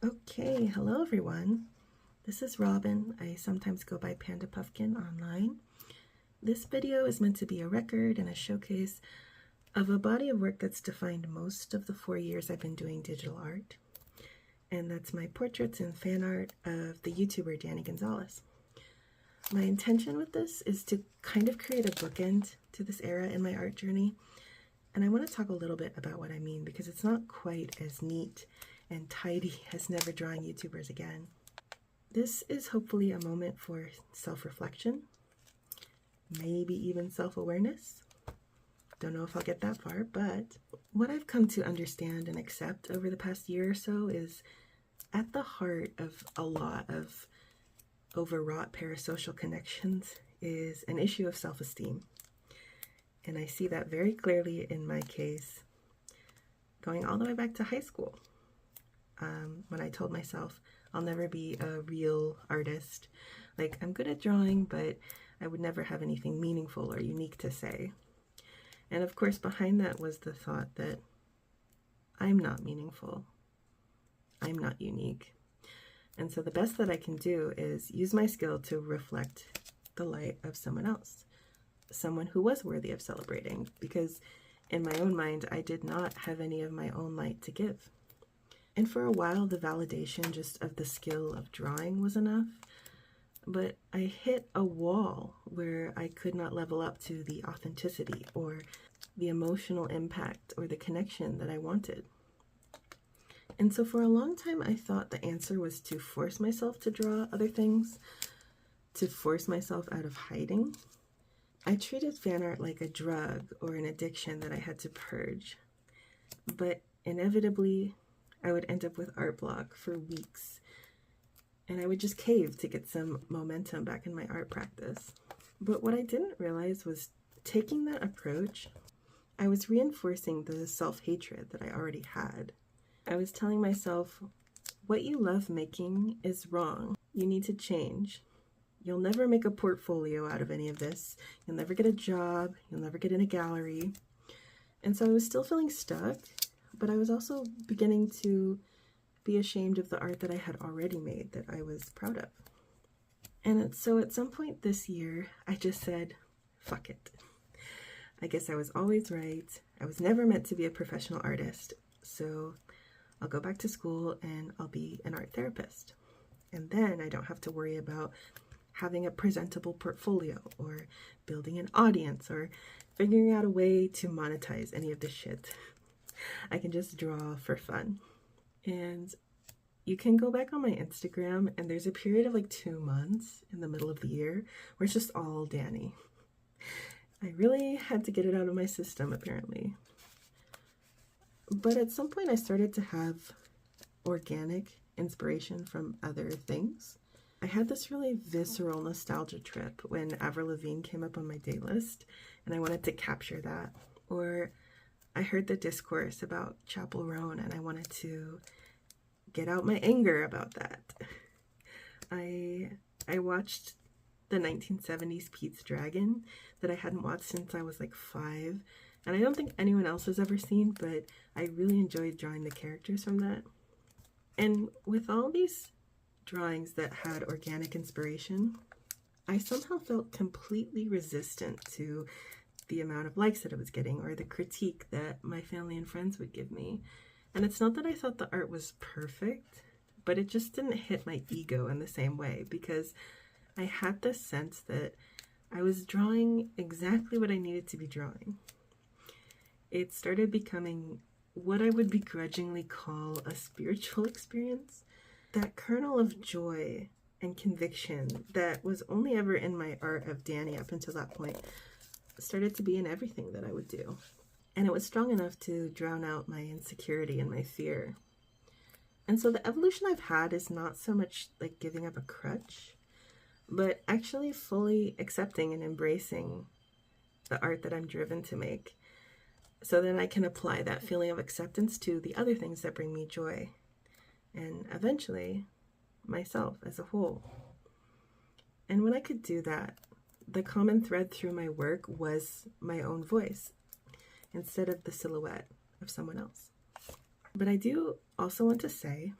Okay, hello everyone. This is Robin. I sometimes go by Panda Puffkin online. This video is meant to be a record and a showcase of a body of work that's defined most of the 4 years I've been doing digital art. And that's my portraits and fan art of the YouTuber Danny Gonzalez. My intention with this is to kind of create a bookend to this era in my art journey. And I want to talk a little bit about what I mean because it's not quite as neat and tidy as Never Drawing YouTubers Again. This is hopefully a moment for self-reflection, maybe even self-awareness. Don't know if I'll get that far, but what I've come to understand and accept over the past year or so is at the heart of a lot of overwrought parasocial connections is an issue of self-esteem. And I see that very clearly in my case, going all the way back to high school, when I told myself I'll never be a real artist. Like, I'm good at drawing, but I would never have anything meaningful or unique to say. And of course, behind that was the thought that I'm not meaningful. I'm not unique. And so the best that I can do is use my skill to reflect the light of someone else, someone who was worthy of celebrating, because in my own mind, I did not have any of my own light to give. And for a while, the validation just of the skill of drawing was enough, but I hit a wall where I could not level up to the authenticity or the emotional impact or the connection that I wanted. And so for a long time, I thought the answer was to force myself to draw other things, to force myself out of hiding. I treated fan art like a drug or an addiction that I had to purge, but inevitably, I would end up with art block for weeks, and I would just cave to get some momentum back in my art practice. But what I didn't realize was taking that approach, I was reinforcing the self-hatred that I already had. I was telling myself, what you love making is wrong. You need to change. You'll never make a portfolio out of any of this. You'll never get a job. You'll never get in a gallery. And so I was still feeling stuck, but I was also beginning to be ashamed of the art that I had already made that I was proud of. And so at some point this year, I just said, fuck it. I guess I was always right. I was never meant to be a professional artist, so I'll go back to school and I'll be an art therapist. And then I don't have to worry about having a presentable portfolio or building an audience or figuring out a way to monetize any of this shit. I can just draw for fun. And you can go back on my Instagram and there's a period of like 2 months in the middle of the year where it's just all Danny. I really had to get it out of my system apparently. But at some point I started to have organic inspiration from other things. I had this really visceral nostalgia trip when Avril Lavigne came up on my day list and I wanted to capture that. Or I heard the discourse about Chappell Roan and I wanted to get out my anger about that. I watched the 1970s Pete's Dragon that I hadn't watched since I was like 5, and I don't think anyone else has ever seen, but I really enjoyed drawing the characters from that. And with all these drawings that had organic inspiration, I somehow felt completely resistant to the amount of likes that I was getting or the critique that my family and friends would give me. And it's not that I thought the art was perfect, but it just didn't hit my ego in the same way because I had this sense that I was drawing exactly what I needed to be drawing. It started becoming what I would begrudgingly call a spiritual experience. That kernel of joy and conviction that was only ever in my art of Danny up until that point started to be in everything that I would do. And it was strong enough to drown out my insecurity and my fear. And so the evolution I've had is not so much like giving up a crutch, but actually fully accepting and embracing the art that I'm driven to make. So then I can apply that feeling of acceptance to the other things that bring me joy. And eventually, myself as a whole. And when I could do that, the common thread through my work was my own voice instead of the silhouette of someone else. But I do also want to say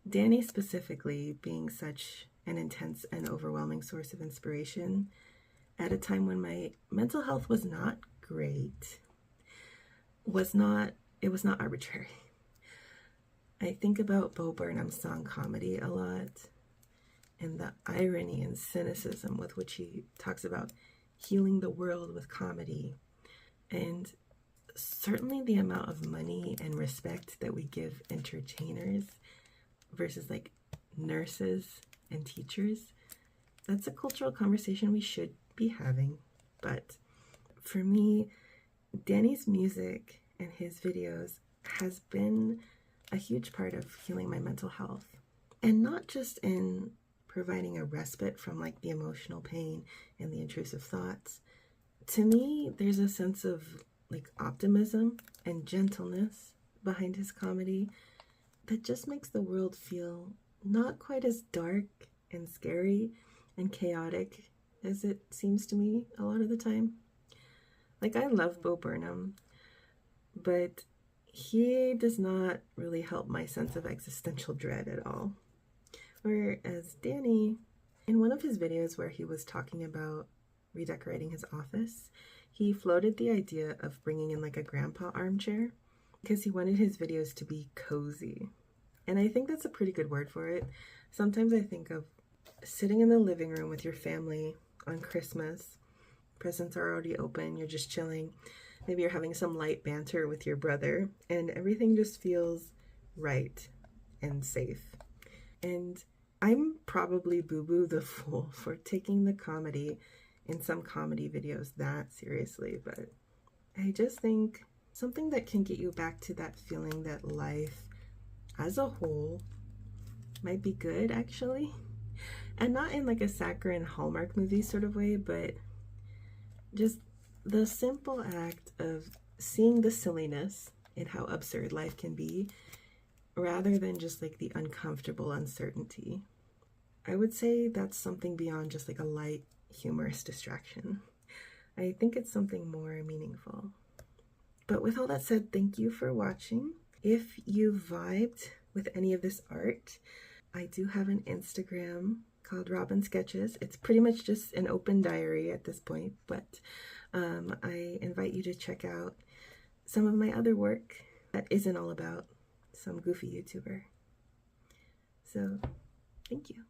Danny specifically being such an intense and overwhelming source of inspiration at a time when my mental health was not great, it was not arbitrary. I think about Bo Burnham's song Comedy a lot, and the irony and cynicism with which he talks about healing the world with comedy, and certainly the amount of money and respect that we give entertainers versus like nurses and teachers. That's a cultural conversation we should be having. But for me, Danny's music and his videos has been a huge part of healing my mental health. And not just in providing a respite from like the emotional pain and the intrusive thoughts. To me, there's a sense of like optimism and gentleness behind his comedy that just makes the world feel not quite as dark and scary and chaotic as it seems to me a lot of the time. Like, I love Bo Burnham, but he does not really help my sense of existential dread at all. Whereas Danny, in one of his videos where he was talking about redecorating his office, he floated the idea of bringing in like a grandpa armchair because he wanted his videos to be cozy. And I think that's a pretty good word for it. Sometimes I think of sitting in the living room with your family on Christmas. Presents are already open, you're just chilling. Maybe you're having some light banter with your brother, and everything just feels right and safe. And I'm probably Boo-Boo the Fool for taking the comedy in some comedy videos that seriously, but I just think something that can get you back to that feeling that life as a whole might be good, actually. And not in like a saccharine Hallmark movie sort of way, but just the simple act of seeing the silliness in how absurd life can be, rather than just like the uncomfortable uncertainty. I would say that's something beyond just like a light, humorous distraction. I think it's something more meaningful. But with all that said, thank you for watching. If you vibed with any of this art, I do have an Instagram called Robin Sketches. It's pretty much just an open diary at this point, but I invite you to check out some of my other work that isn't all about some goofy YouTuber. So, thank you.